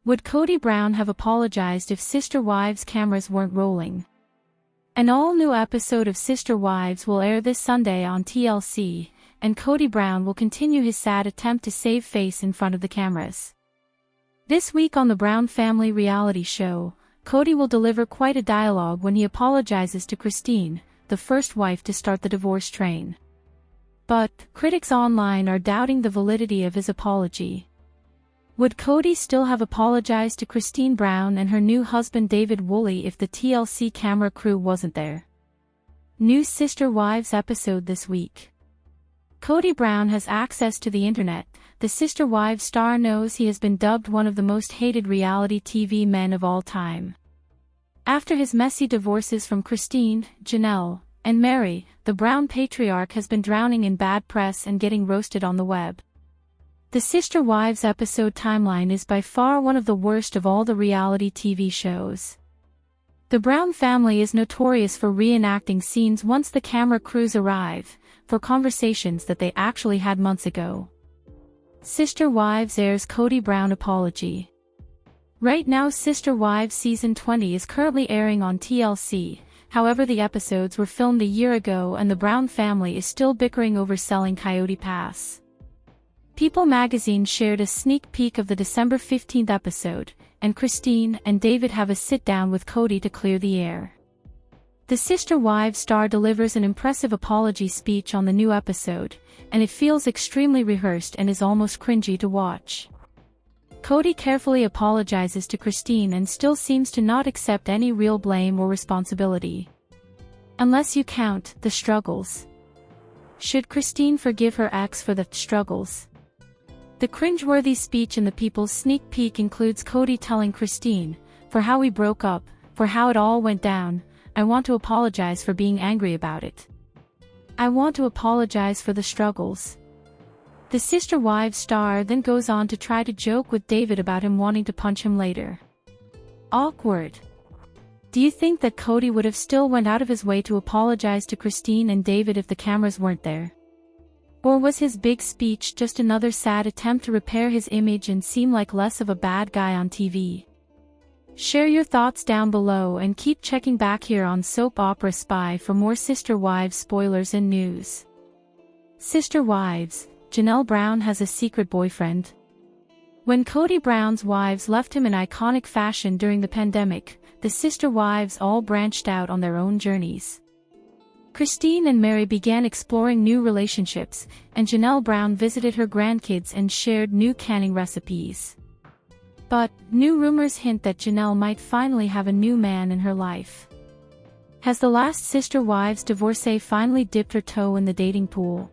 Would Kody Brown have apologized if Sister Wives cameras weren't rolling? An all-new episode of Sister Wives will air this Sunday on TLC, and Kody Brown will continue his sad attempt to save face in front of the cameras. This week on the Brown family reality show, Kody will deliver quite a dialogue when he apologizes to Christine, the first wife to start the divorce train. But critics online are doubting the validity of his apology. Would Kody still have apologized to Christine Brown and her new husband David Woolley if the TLC camera crew wasn't there? New Sister Wives episode this week. Kody Brown has access to the internet. The Sister Wives star knows he has been dubbed one of the most hated reality TV men of all time. After his messy divorces from Christine, Janelle, and Mary, the Brown patriarch has been drowning in bad press and getting roasted on the web. The Sister Wives episode timeline is by far one of the worst of all the reality TV shows. The Brown family is notorious for reenacting scenes once the camera crews arrive, for conversations that they actually had months ago. Sister Wives airs Kody Brown apology. Right now Sister Wives Season 20 is currently airing on TLC, however the episodes were filmed a year ago and the Brown family is still bickering over selling Coyote Pass. People magazine shared a sneak peek of the December 15th episode, and Christine and David have a sit-down with Kody to clear the air. The Sister Wives star delivers an impressive apology speech on the new episode, and it feels extremely rehearsed and is almost cringy to watch. Kody carefully apologizes to Christine and still seems to not accept any real blame or responsibility. Unless you count the struggles. Should Christine forgive her ex for the struggles? The cringeworthy speech in the People's sneak peek includes Kody telling Christine, "For how we broke up, for how it all went down, I want to apologize for being angry about it. I want to apologize for the struggles." The Sister Wives star then goes on to try to joke with David about him wanting to punch him later. Awkward. Do you think that Kody would have still went out of his way to apologize to Christine and David if the cameras weren't there? Or was his big speech just another sad attempt to repair his image and seem like less of a bad guy on TV? Share your thoughts down below and keep checking back here on Soap Opera Spy for more Sister Wives spoilers and news. Sister Wives, Janelle Brown has a secret boyfriend. When Kody Brown's wives left him in iconic fashion during the pandemic, the Sister Wives all branched out on their own journeys. Christine and Mary began exploring new relationships, and Janelle Brown visited her grandkids and shared new canning recipes. But new rumors hint that Janelle might finally have a new man in her life. Has the last Sister Wives divorcee finally dipped her toe in the dating pool?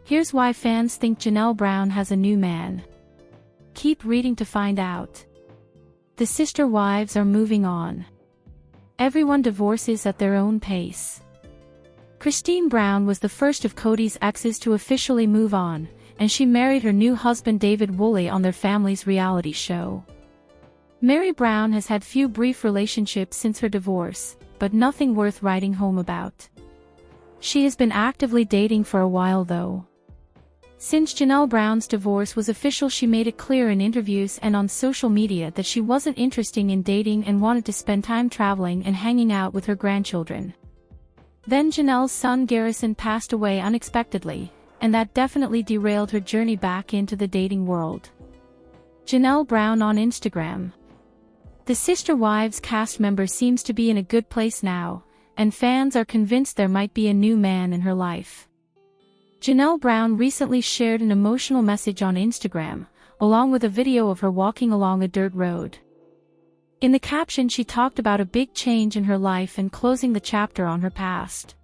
Here's why fans think Janelle Brown has a new man. Keep reading to find out. The Sister Wives are moving on. Everyone divorces at their own pace. Christine Brown was the first of Kody's exes to officially move on, and she married her new husband David Woolley on their family's reality show. Mary Brown has had few brief relationships since her divorce, but nothing worth writing home about. She has been actively dating for a while though. Since Janelle Brown's divorce was official, she made it clear in interviews and on social media that she wasn't interested in dating and wanted to spend time traveling and hanging out with her grandchildren. Then Janelle's son Garrison passed away unexpectedly, and that definitely derailed her journey back into the dating world. Janelle Brown on Instagram. The Sister Wives cast member seems to be in a good place now, and fans are convinced there might be a new man in her life. Janelle Brown recently shared an emotional message on Instagram, along with a video of her walking along a dirt road. In the caption she talked about a big change in her life and closing the chapter on her past.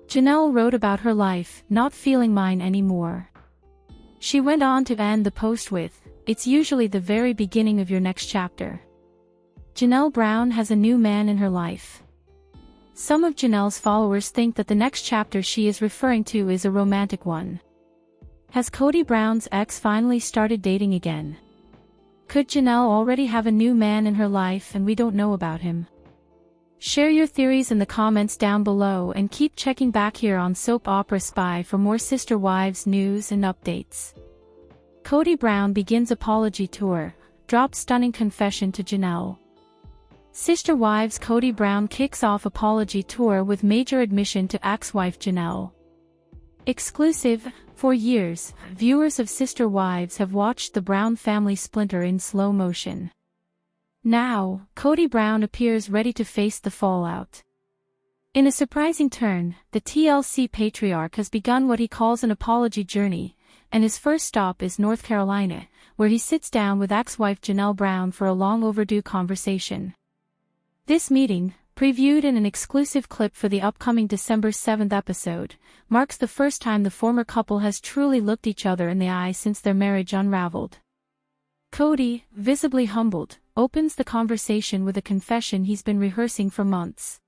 Janelle wrote about her life, "Not feeling mine anymore." She went on to end the post with, "It's usually the very beginning of your next chapter." Janelle Brown has a new man in her life. Some of Janelle's followers think that the next chapter she is referring to is a romantic one. Has Kody Brown's ex finally started dating again? Could Janelle already have a new man in her life and we don't know about him? Share your theories in the comments down below and keep checking back here on Soap Opera Spy for more Sister Wives news and updates. Kody Brown begins apology tour, drops stunning confession to Janelle. Sister Wives Kody Brown kicks off apology tour with major admission to ex-wife Janelle. Exclusive. For years, viewers of Sister Wives have watched the Brown family splinter in slow motion. Now, Kody Brown appears ready to face the fallout. In a surprising turn, the TLC patriarch has begun what he calls an apology journey, and his first stop is North Carolina, where he sits down with ex-wife Janelle Brown for a long overdue conversation. This meeting, previewed in an exclusive clip for the upcoming December 7th episode, marks the first time the former couple has truly looked each other in the eye since their marriage unraveled. Kody, visibly humbled, opens the conversation with a confession he's been rehearsing for months.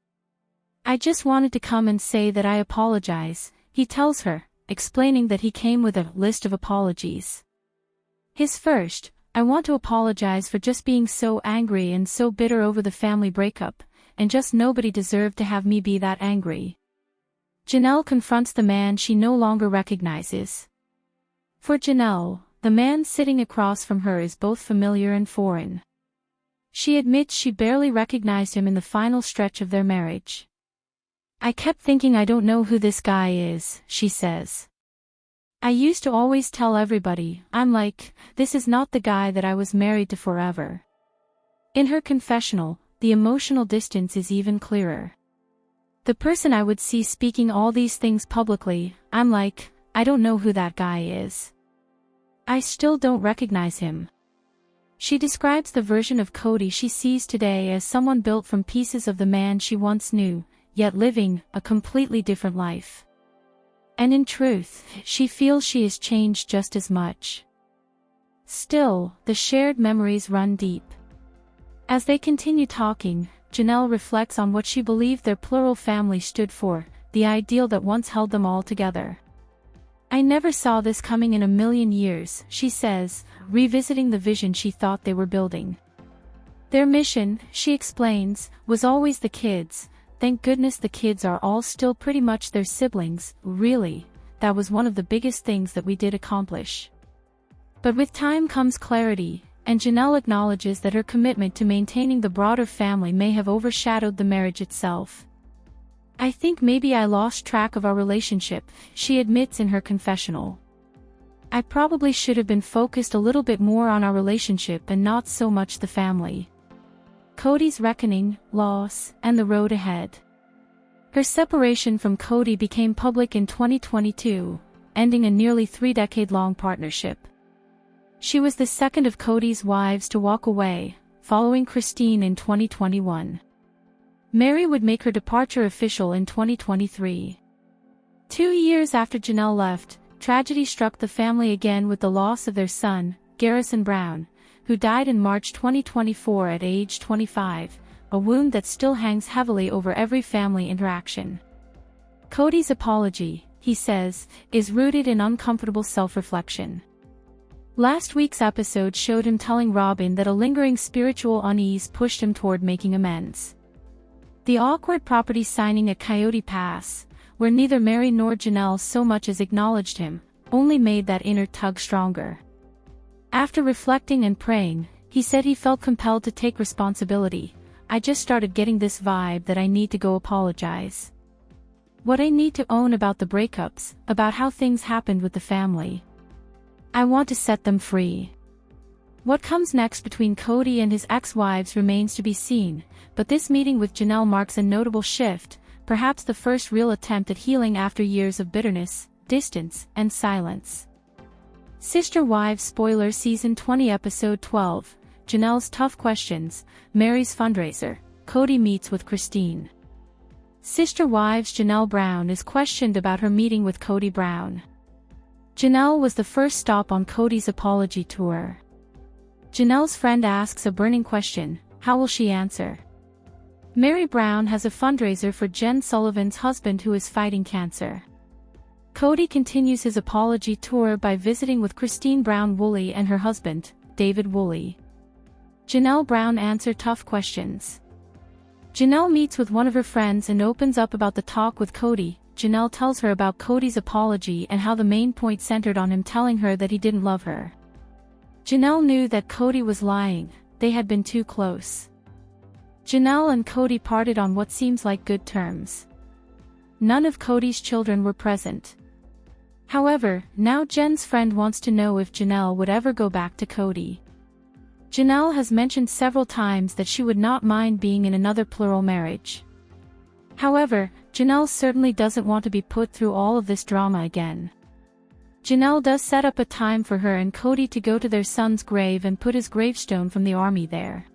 "I just wanted to come and say that I apologize," he tells her, explaining that he came with a list of apologies. His first, "I want to apologize for just being so angry and so bitter over the family breakup, and just nobody deserved to have me be that angry." Janelle confronts the man she no longer recognizes. For Janelle, the man sitting across from her is both familiar and foreign. She admits she barely recognized him in the final stretch of their marriage. "I kept thinking I don't know who this guy is," she says. "I used to always tell everybody, this is not the guy that I was married to forever." In her confessional, the emotional distance is even clearer. "The person I would see speaking all these things publicly, I don't know who that guy is. I still don't recognize him." She describes the version of Kody she sees today as someone built from pieces of the man she once knew, yet living a completely different life. And in truth, she feels she has changed just as much. Still, the shared memories run deep. As they continue talking, Janelle reflects on what she believed their plural family stood for, the ideal that once held them all together. "I never saw this coming in a million years," she says, revisiting the vision she thought they were building. "Their mission," she explains, "was always the kids. Thank goodness the kids are all still pretty much their siblings. Really, that was one of the biggest things that we did accomplish." But with time comes clarity, and Janelle acknowledges that her commitment to maintaining the broader family may have overshadowed the marriage itself. "I think maybe I lost track of our relationship," she admits in her confessional. "I probably should have been focused a little bit more on our relationship and not so much the family." Kody's reckoning, loss, and the road ahead. Her separation from Kody became public in 2022, ending a nearly 3-decade-long partnership. She was the second of Kody's wives to walk away, following Christine in 2021. Mary would make her departure official in 2023. 2 years after Janelle left, tragedy struck the family again with the loss of their son, Garrison Brown, who died in March 2024 at age 25, a wound that still hangs heavily over every family interaction. Kody's apology, he says, is rooted in uncomfortable self-reflection. Last week's episode showed him telling Robin that a lingering spiritual unease pushed him toward making amends. The awkward property signing at Coyote Pass, where neither Mary nor Janelle so much as acknowledged him, only made that inner tug stronger. After reflecting and praying, he said he felt compelled to take responsibility. "I just started getting this vibe that I need to go apologize. What I need to own about the breakups, about how things happened with the family. I want to set them free." What comes next between Kody and his ex-wives remains to be seen, but this meeting with Janelle marks a notable shift, perhaps the first real attempt at healing after years of bitterness, distance, and silence. Sister Wives spoiler Season 20 Episode 12, Janelle's Tough Questions, Mary's Fundraiser, Kody meets with Christine. Sister Wives Janelle Brown is questioned about her meeting with Kody Brown. Janelle was the first stop on Kody's apology tour. Janelle's friend asks a burning question, how will she answer? Mary Brown has a fundraiser for Jen Sullivan's husband who is fighting cancer. Kody continues his apology tour by visiting with Christine Brown Woolley and her husband, David Woolley. Janelle Brown answers tough questions. Janelle meets with one of her friends and opens up about the talk with Kody. Janelle tells her about Kody's apology and how the main point centered on him telling her that he didn't love her. Janelle knew that Kody was lying, they had been too close. Janelle and Kody parted on what seems like good terms. None of Kody's children were present. However, now Jen's friend wants to know if Janelle would ever go back to Kody. Janelle has mentioned several times that she would not mind being in another plural marriage. However, Janelle certainly doesn't want to be put through all of this drama again. Janelle does set up a time for her and Kody to go to their son's grave and put his gravestone from the army there.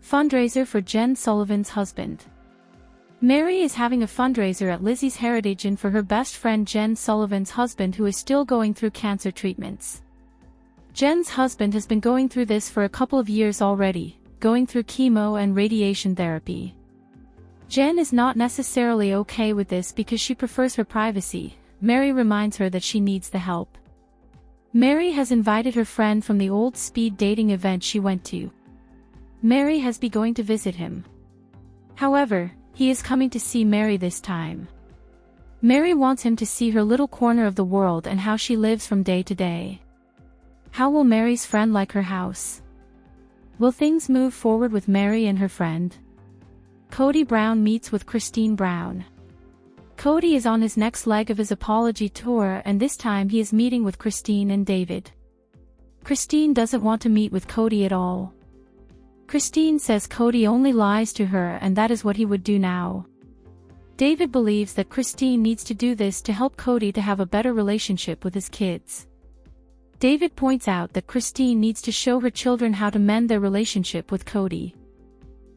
Fundraiser for Jen Sullivan's husband. Mary is having a fundraiser at Lizzie's Heritage Inn for her best friend Jen Sullivan's husband, who is still going through cancer treatments. Jen's husband has been going through this for a couple of years already, going through chemo and radiation therapy. Jen is not necessarily okay with this because she prefers her privacy. Mary reminds her that she needs the help. Mary has invited her friend from the old speed dating event she went to. Mary has been going to visit him. However, he is coming to see Mary this time. Mary wants him to see her little corner of the world and how she lives from day to day. How will Mary's friend like her house? Will things move forward with Mary and her friend? Kody Brown meets with Christine Brown. Kody is on his next leg of his apology tour, and this time he is meeting with Christine and David. Christine doesn't want to meet with Kody at all. Christine says Kody only lies to her and that is what he would do now. David believes that Christine needs to do this to help Kody to have a better relationship with his kids. David points out that Christine needs to show her children how to mend their relationship with Kody.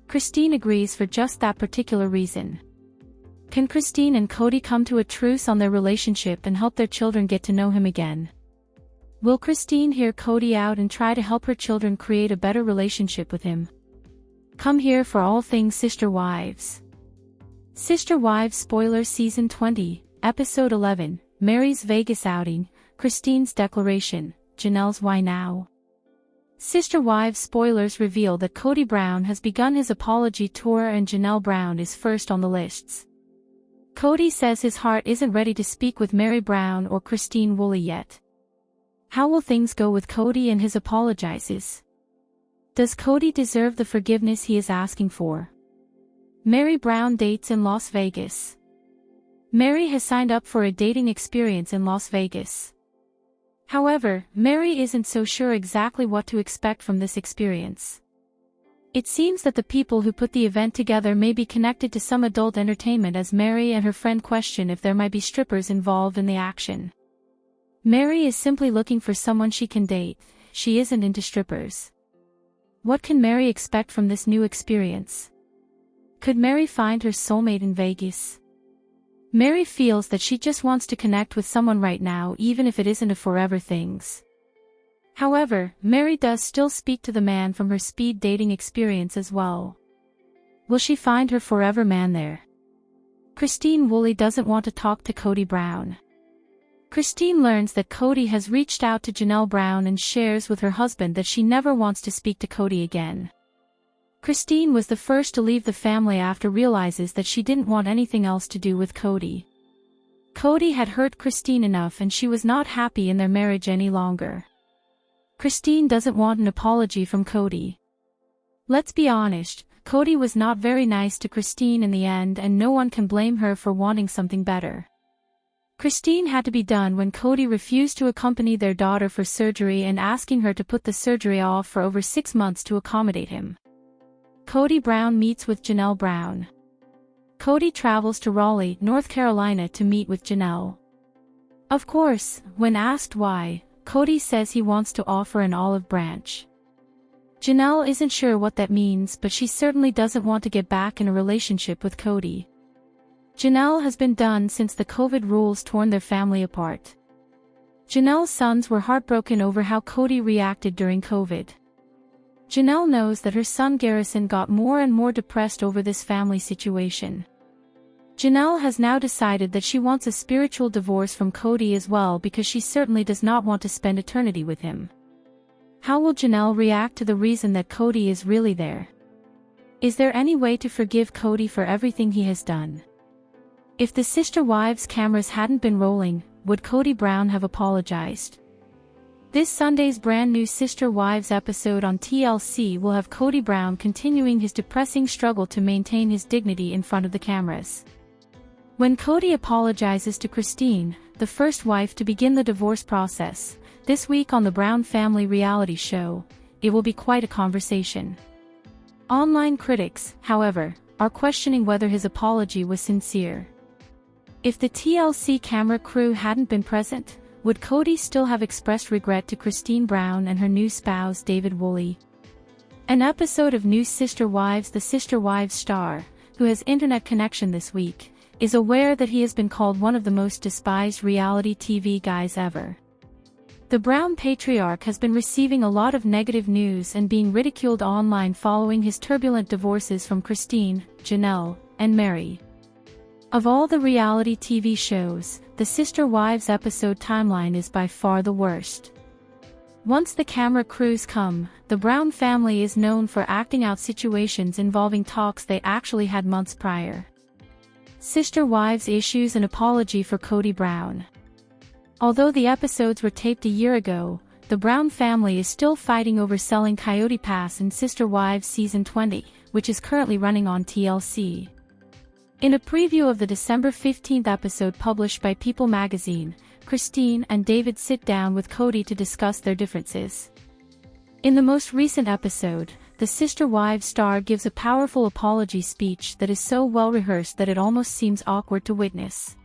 Christine agrees for just that particular reason. Can Christine and Kody come to a truce on their relationship and help their children get to know him again? Will Christine hear Kody out and try to help her children create a better relationship with him? Come here for all things Sister Wives. Sister Wives Spoiler Season 20, Episode 11, Mary's Vegas outing, Christine's declaration, Janelle's why now? Sister Wives spoilers reveal that Kody Brown has begun his apology tour and Janelle Brown is first on the lists. Kody says his heart isn't ready to speak with Mary Brown or Christine Woolley yet. How will things go with Kody and his apologizes? Does Kody deserve the forgiveness he is asking for? Mary Brown dates in Las Vegas. Mary has signed up for a dating experience in Las Vegas. However, Mary isn't so sure exactly what to expect from this experience. It seems that the people who put the event together may be connected to some adult entertainment, as Mary and her friend question if there might be strippers involved in the action. Mary is simply looking for someone she can date, she isn't into strippers. What can Mary expect from this new experience? Could Mary find her soulmate in Vegas? Mary feels that she just wants to connect with someone right now, even if it isn't a forever things. However, Mary does still speak to the man from her speed dating experience as well. Will she find her forever man there? Christine Woolley doesn't want to talk to Kody Brown. Christine learns that Kody has reached out to Janelle Brown and shares with her husband that she never wants to speak to Kody again. Christine was the first to leave the family after realizes that she didn't want anything else to do with Kody. Kody had hurt Christine enough and she was not happy in their marriage any longer. Christine doesn't want an apology from Kody. Let's be honest, Kody was not very nice to Christine in the end, and no one can blame her for wanting something better. Christine had to be done when Kody refused to accompany their daughter for surgery and asking her to put the surgery off for over 6 months to accommodate him. Kody Brown meets with Janelle Brown. Kody travels to Raleigh, North Carolina to meet with Janelle. Of course, when asked why, Kody says he wants to offer an olive branch. Janelle isn't sure what that means, but she certainly doesn't want to get back in a relationship with Kody. Janelle has been done since the COVID rules torn their family apart. Janelle's sons were heartbroken over how Kody reacted during COVID. Janelle knows that her son Garrison got more and more depressed over this family situation. Janelle has now decided that she wants a spiritual divorce from Kody as well, because she certainly does not want to spend eternity with him. How will Janelle react to the reason that Kody is really there? Is there any way to forgive Kody for everything he has done? If the Sister Wives cameras hadn't been rolling, would Kody Brown have apologized? This Sunday's brand new Sister Wives episode on TLC will have Kody Brown continuing his depressing struggle to maintain his dignity in front of the cameras. When Kody apologizes to Christine, the first wife to begin the divorce process, this week on the Brown family reality show, it will be quite a conversation. Online critics, however, are questioning whether his apology was sincere. If the TLC camera crew hadn't been present, would Kody still have expressed regret to Christine Brown and her new spouse David Woolley? An episode of new Sister Wives, the Sister Wives star, who has internet connection this week, is aware that he has been called one of the most despised reality TV guys ever. The Brown patriarch has been receiving a lot of negative news and being ridiculed online following his turbulent divorces from Christine, Janelle, and Mary. Of all the reality TV shows, the Sister Wives episode timeline is by far the worst. Once the camera crews come, the Brown family is known for acting out situations involving talks they actually had months prior. Sister Wives issues an apology for Kody Brown. Although the episodes were taped a year ago, the Brown family is still fighting over selling Coyote Pass in Sister Wives Season 20, which is currently running on TLC. In a preview of the December 15th episode published by People magazine, Christine and David sit down with Kody to discuss their differences. In the most recent episode, the Sister Wives star gives a powerful apology speech that is so well rehearsed that it almost seems awkward to witness.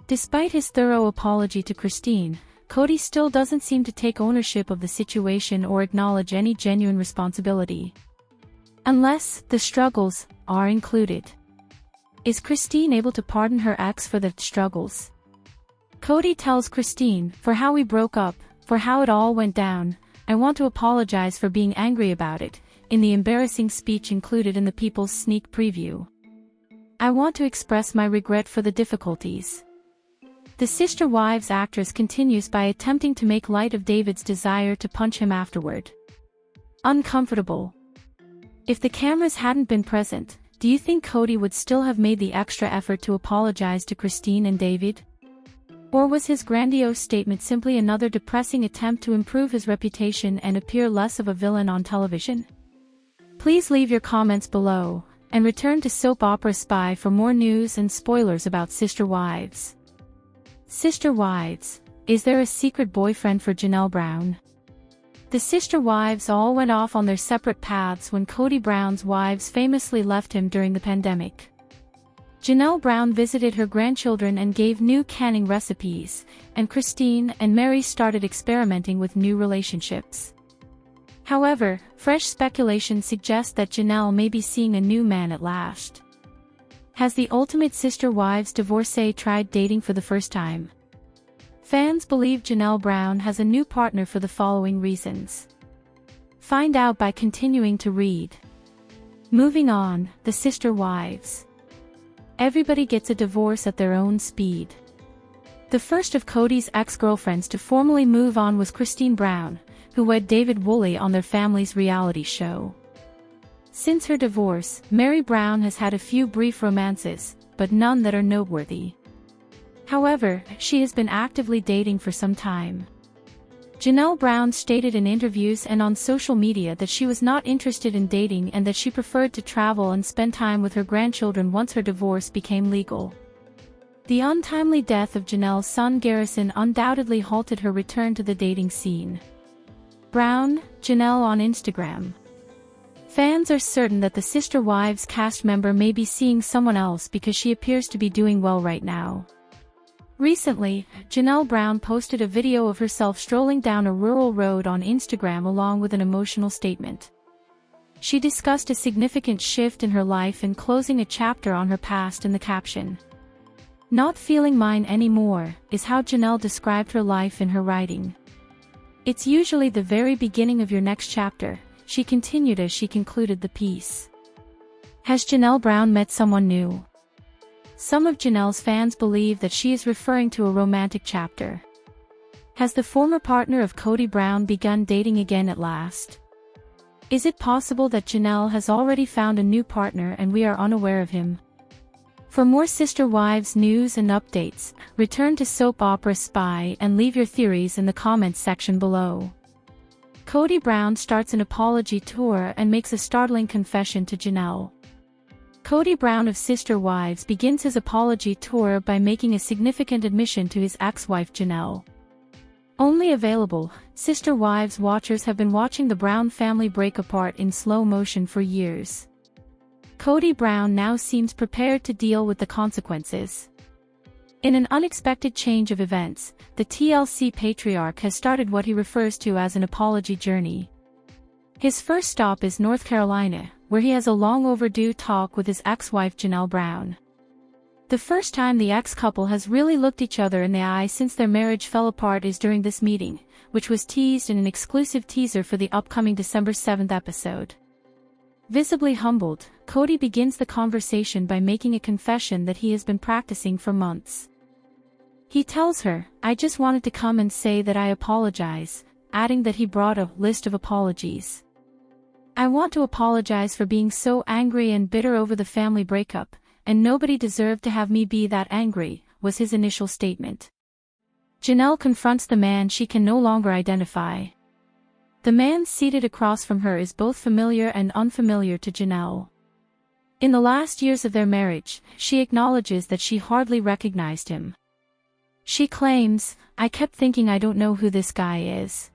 Despite his thorough apology to Christine, Kody still doesn't seem to take ownership of the situation or acknowledge any genuine responsibility. Unless the struggles are included. Is Christine able to pardon her ex for the struggles? Kody tells Christine, "For how we broke up, for how it all went down, I want to apologize for being angry about it," in the embarrassing speech included in the People's sneak preview. "I want to express my regret for the difficulties." The Sister Wives actress continues by attempting to make light of David's desire to punch him afterward. Uncomfortable. If the cameras hadn't been present, do you think Kody would still have made the extra effort to apologize to Christine and David? Or was his grandiose statement simply another depressing attempt to improve his reputation and appear less of a villain on television? Please leave your comments below, and return to Soap Opera Spy for more news and spoilers about Sister Wives. Sister Wives, is there a secret boyfriend for Janelle Brown? The Sister Wives all went off on their separate paths when Kody Brown's wives famously left him during the pandemic. Janelle Brown visited her grandchildren and gave new canning recipes, and Christine and Mary started experimenting with new relationships. However, fresh speculation suggests that Janelle may be seeing a new man at last. Has the ultimate Sister Wives divorcee tried dating for the first time? Fans believe Janelle Brown has a new partner for the following reasons. Find out by continuing to read. Moving on, the Sister Wives. Everybody gets a divorce at their own speed. The first of Kody's ex-girlfriends to formally move on was Christine Brown, who wed David Woolley on their family's reality show. Since her divorce, Mary Brown has had a few brief romances, but none that are noteworthy. However, she has been actively dating for some time. Janelle Brown stated in interviews and on social media that she was not interested in dating and that she preferred to travel and spend time with her grandchildren once her divorce became legal. The untimely death of Janelle's son Garrison undoubtedly halted her return to the dating scene. Brown, Janelle on Instagram. Fans are certain that the Sister Wives cast member may be seeing someone else because she appears to be doing well right now. Recently, Janelle Brown posted a video of herself strolling down a rural road on Instagram along with an emotional statement. She discussed a significant shift in her life and closing a chapter on her past in the caption. "Not feeling mine anymore," is how Janelle described her life in her writing. "It's usually the very beginning of your next chapter," she continued as she concluded the piece. Has Janelle Brown met someone new? Some of Janelle's fans believe that she is referring to a romantic chapter. Has the former partner of Kody Brown begun dating again at last? Is it possible that Janelle has already found a new partner and we are unaware of him? For more Sister Wives news and updates, return to Soap Opera Spy and leave your theories in the comments section below. Kody Brown starts an apology tour and makes a startling confession to Janelle. Kody Brown of Sister Wives begins his apology tour by making a significant admission to his ex-wife Janelle. Only available, Sister Wives watchers have been watching the Brown family break apart in slow motion for years. Kody Brown now seems prepared to deal with the consequences. In an unexpected change of events, the TLC patriarch has started what he refers to as an apology journey. His first stop is North Carolina, where he has a long overdue talk with his ex-wife Janelle Brown. The first time the ex-couple has really looked each other in the eye since their marriage fell apart is during this meeting, which was teased in an exclusive teaser for the upcoming December 7th episode. Visibly humbled, Kody begins the conversation by making a confession that he has been practicing for months. He tells her, "I just wanted to come and say that I apologize," adding that he brought a list of apologies. "I want to apologize for being so angry and bitter over the family breakup, and nobody deserved to have me be that angry," was his initial statement. Janelle confronts the man she can no longer identify. The man seated across from her is both familiar and unfamiliar to Janelle. In the last years of their marriage, she acknowledges that she hardly recognized him. She claims, "I kept thinking I don't know who this guy is.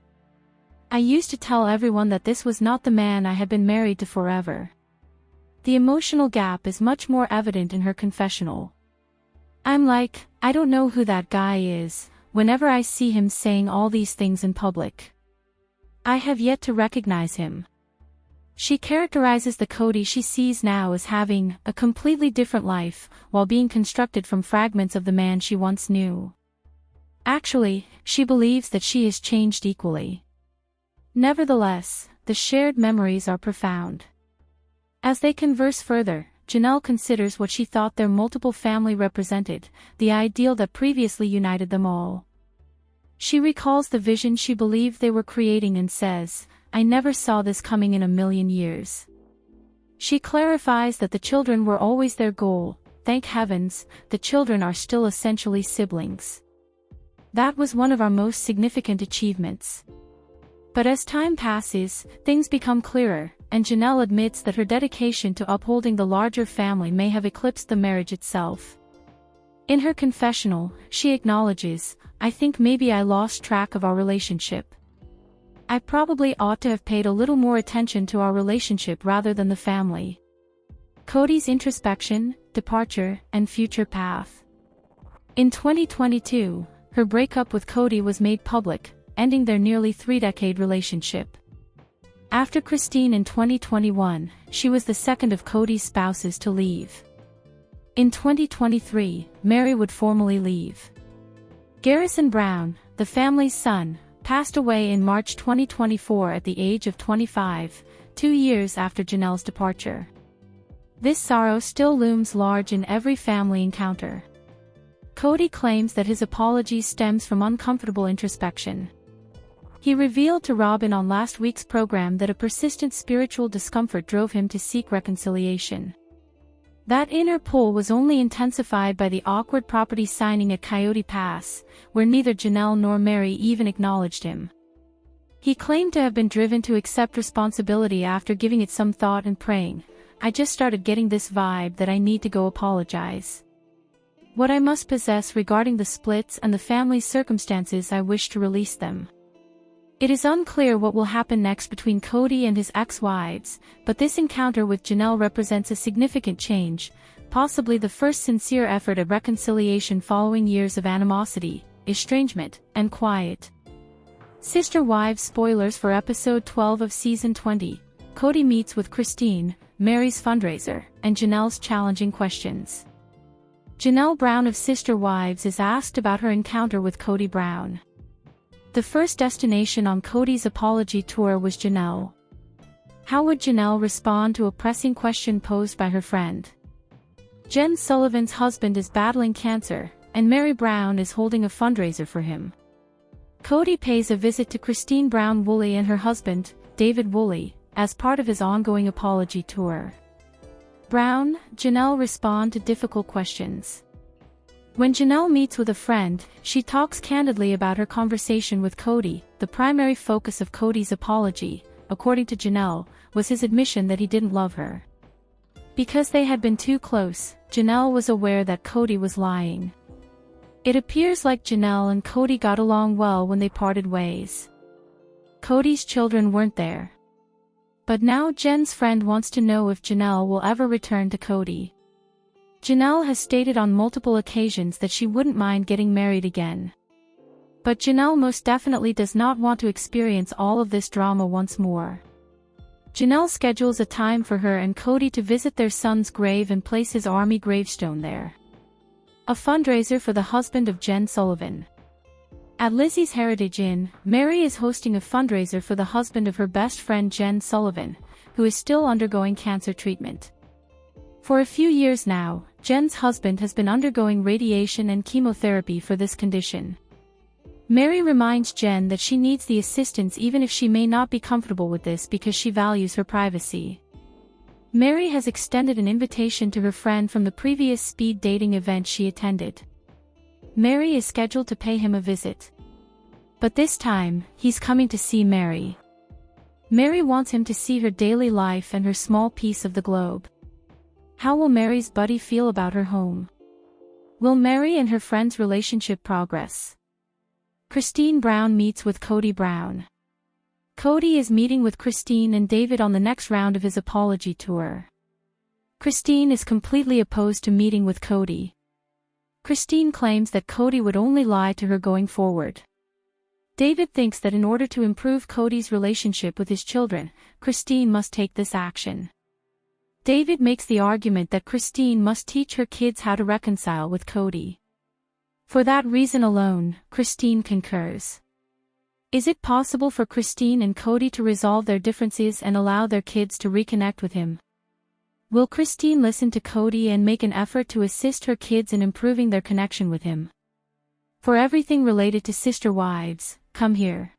I used to tell everyone that this was not the man I had been married to forever." The emotional gap is much more evident in her confessional. "I'm like, I don't know who that guy is, whenever I see him saying all these things in public. I have yet to recognize him." She characterizes the Kody she sees now as having a completely different life, while being constructed from fragments of the man she once knew. Actually, she believes that she has changed equally. Nevertheless, the shared memories are profound. As they converse further, Janelle considers what she thought their multiple family represented, the ideal that previously united them all. She recalls the vision she believed they were creating and says, "I never saw this coming in a million years." She clarifies that the children were always their goal. "Thank heavens, the children are still essentially siblings. That was one of our most significant achievements." But as time passes, things become clearer, and Janelle admits that her dedication to upholding the larger family may have eclipsed the marriage itself. In her confessional, she acknowledges, "I think maybe I lost track of our relationship. I probably ought to have paid a little more attention to our relationship rather than the family." Kody's introspection, departure, and future path. In 2022, her breakup with Kody was made public, ending their nearly three-decade relationship. After Christine in 2021, she was the second of Kody's spouses to leave. In 2023, Mary would formally leave. Garrison Brown, the family's son, passed away in March 2024 at the age of 25, 2 years after Janelle's departure. This sorrow still looms large in every family encounter. Kody claims that his apology stems from uncomfortable introspection. He revealed to Robin on last week's program that a persistent spiritual discomfort drove him to seek reconciliation. That inner pull was only intensified by the awkward property signing at Coyote Pass, where neither Janelle nor Mary even acknowledged him. He claimed to have been driven to accept responsibility after giving it some thought and praying, "I just started getting this vibe that I need to go apologize. What I must possess regarding the splits and the family's circumstances, I wish to release them." It is unclear what will happen next between Kody and his ex-wives, but this encounter with Janelle represents a significant change, possibly the first sincere effort at reconciliation following years of animosity, estrangement, and quiet. Sister Wives spoilers for episode 12 of season 20. Kody meets with Christine, Mary's fundraiser, and Janelle's challenging questions. Janelle Brown of Sister Wives is asked about her encounter with Kody Brown. The first destination on Kody's apology tour was Janelle. How would Janelle respond to a pressing question posed by her friend? Jen Sullivan's husband is battling cancer, and Mary Brown is holding a fundraiser for him. Kody pays a visit to Christine Brown Woolley and her husband, David Woolley, as part of his ongoing apology tour. Brown, Janelle respond to difficult questions. When Janelle meets with a friend, she talks candidly about her conversation with Kody. The primary focus of Kody's apology, according to Janelle, was his admission that he didn't love her. Because they had been too close, Janelle was aware that Kody was lying. It appears like Janelle and Kody got along well when they parted ways. Kody's children weren't there. But now Jen's friend wants to know if Janelle will ever return to Kody. Janelle has stated on multiple occasions that she wouldn't mind getting married again. But Janelle most definitely does not want to experience all of this drama once more. Janelle schedules a time for her and Kody to visit their son's grave and place his army gravestone there. A fundraiser for the husband of Jen Sullivan. At Lizzie's Heritage Inn, Mary is hosting a fundraiser for the husband of her best friend Jen Sullivan, who is still undergoing cancer treatment. For a few years now, Jen's husband has been undergoing radiation and chemotherapy for this condition. Mary reminds Jen that she needs the assistance even if she may not be comfortable with this because she values her privacy. Mary has extended an invitation to her friend from the previous speed dating event she attended. Mary is scheduled to pay him a visit. But this time, he's coming to see Mary. Mary wants him to see her daily life and her small piece of the globe. How will Mary's buddy feel about her home? Will Mary and her friend's relationship progress? Christine Brown meets with Kody Brown. Kody is meeting with Christine and David on the next round of his apology tour. Christine is completely opposed to meeting with Kody. Christine claims that Kody would only lie to her going forward. David thinks that in order to improve Kody's relationship with his children, Christine must take this action. David makes the argument that Christine must teach her kids how to reconcile with Kody. For that reason alone, Christine concurs. Is it possible for Christine and Kody to resolve their differences and allow their kids to reconnect with him? Will Christine listen to Kody and make an effort to assist her kids in improving their connection with him? For everything related to Sister Wives, come here.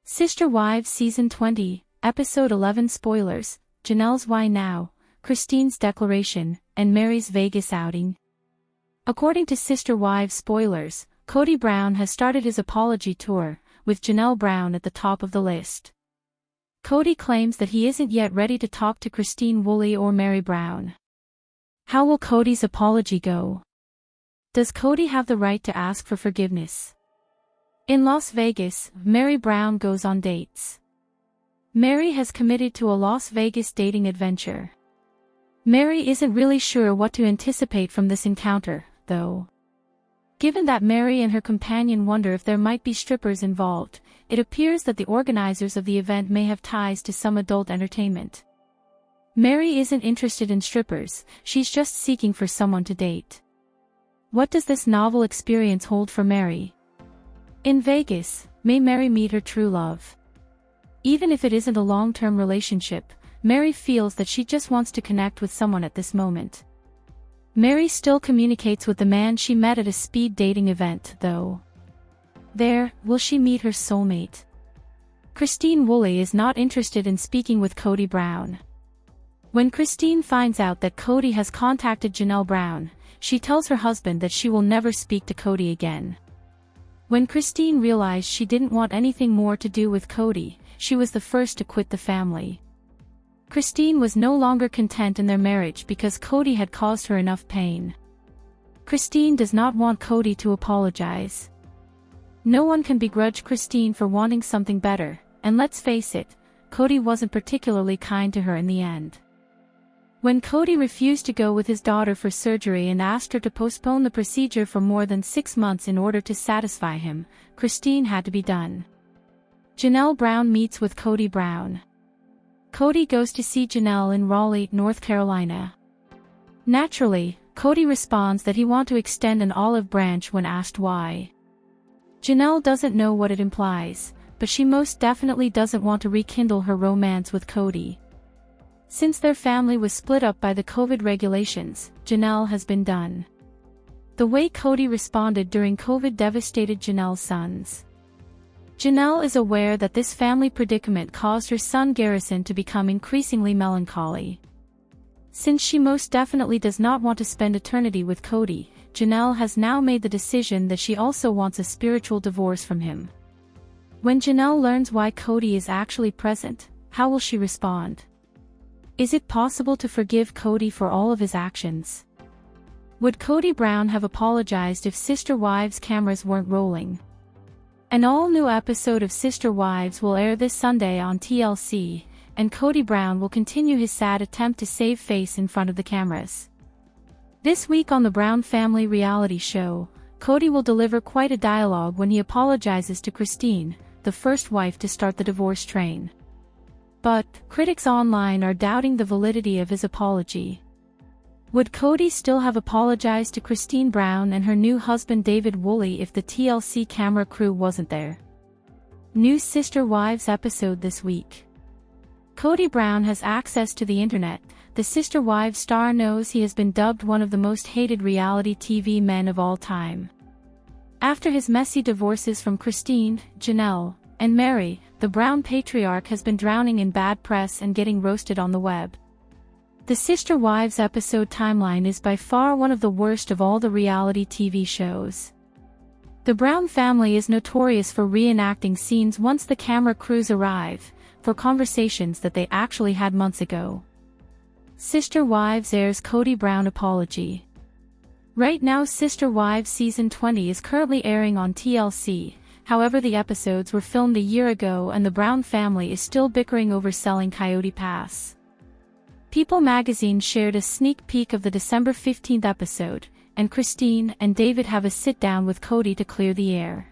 Sister Wives Season 20, Episode 11 Spoilers, Janelle's Why Now, Christine's Declaration, and Mary's Vegas outing. According to Sister Wives spoilers, Kody Brown has started his apology tour, with Janelle Brown at the top of the list. Kody claims that he isn't yet ready to talk to Christine Woolley or Mary Brown. How will Kody's apology go? Does Kody have the right to ask for forgiveness? In Las Vegas, Mary Brown goes on dates. Mary has committed to a Las Vegas dating adventure. Mary isn't really sure what to anticipate from this encounter, though. Given that Mary and her companion wonder if there might be strippers involved, it appears that the organizers of the event may have ties to some adult entertainment. Mary isn't interested in strippers, she's just seeking for someone to date. What does this novel experience hold for Mary? In Vegas, may Mary meet her true love. Even if it isn't a long-term relationship, Mary feels that she just wants to connect with someone at this moment. Mary still communicates with the man she met at a speed dating event, though. There, will she meet her soulmate? Christine Woolley is not interested in speaking with Kody Brown. When Christine finds out that Kody has contacted Janelle Brown, she tells her husband that she will never speak to Kody again. When Christine realized she didn't want anything more to do with Kody, she was the first to quit the family. Christine was no longer content in their marriage because Kody had caused her enough pain. Christine does not want Kody to apologize. No one can begrudge Christine for wanting something better, and let's face it, Kody wasn't particularly kind to her in the end. When Kody refused to go with his daughter for surgery and asked her to postpone the procedure for more than 6 months in order to satisfy him, Christine had to be done. Janelle Brown meets with Kody Brown. Kody goes to see Janelle in Raleigh, North Carolina. Naturally, Kody responds that he wants to extend an olive branch when asked why. Janelle doesn't know what it implies, but she most definitely doesn't want to rekindle her romance with Kody. Since their family was split up by the COVID regulations, Janelle has been done. The way Kody responded during COVID devastated Janelle's sons. Janelle is aware that this family predicament caused her son Garrison to become increasingly melancholy. Since she most definitely does not want to spend eternity with Kody, Janelle has now made the decision that she also wants a spiritual divorce from him. When Janelle learns why Kody is actually present, how will she respond? Is it possible to forgive Kody for all of his actions? Would Kody Brown have apologized if Sister Wives cameras weren't rolling? An all-new episode of Sister Wives will air this Sunday on TLC, and Kody Brown will continue his sad attempt to save face in front of the cameras. This week on the Brown family reality show, Kody will deliver quite a dialogue when he apologizes to Christine, the first wife to start the divorce train. But critics online are doubting the validity of his apology. Would Kody still have apologized to Christine Brown and her new husband David Woolley if the TLC camera crew wasn't there? New Sister Wives episode this week. Kody Brown has access to the internet. The Sister Wives star knows he has been dubbed one of the most hated reality TV men of all time. After his messy divorces from Christine, Janelle, and Mary, the Brown patriarch has been drowning in bad press and getting roasted on the web. The Sister Wives episode timeline is by far one of the worst of all the reality TV shows. The Brown family is notorious for reenacting scenes once the camera crews arrive, for conversations that they actually had months ago. Sister Wives airs Kody Brown apology. Right now Sister Wives Season 20 is currently airing on TLC, however the episodes were filmed a year ago and the Brown family is still bickering over selling Coyote Pass. People magazine shared a sneak peek of the December 15th episode, and Christine and David have a sit-down with Kody to clear the air.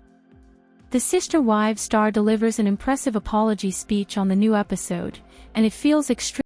The Sister Wives star delivers an impressive apology speech on the new episode, and it feels extremely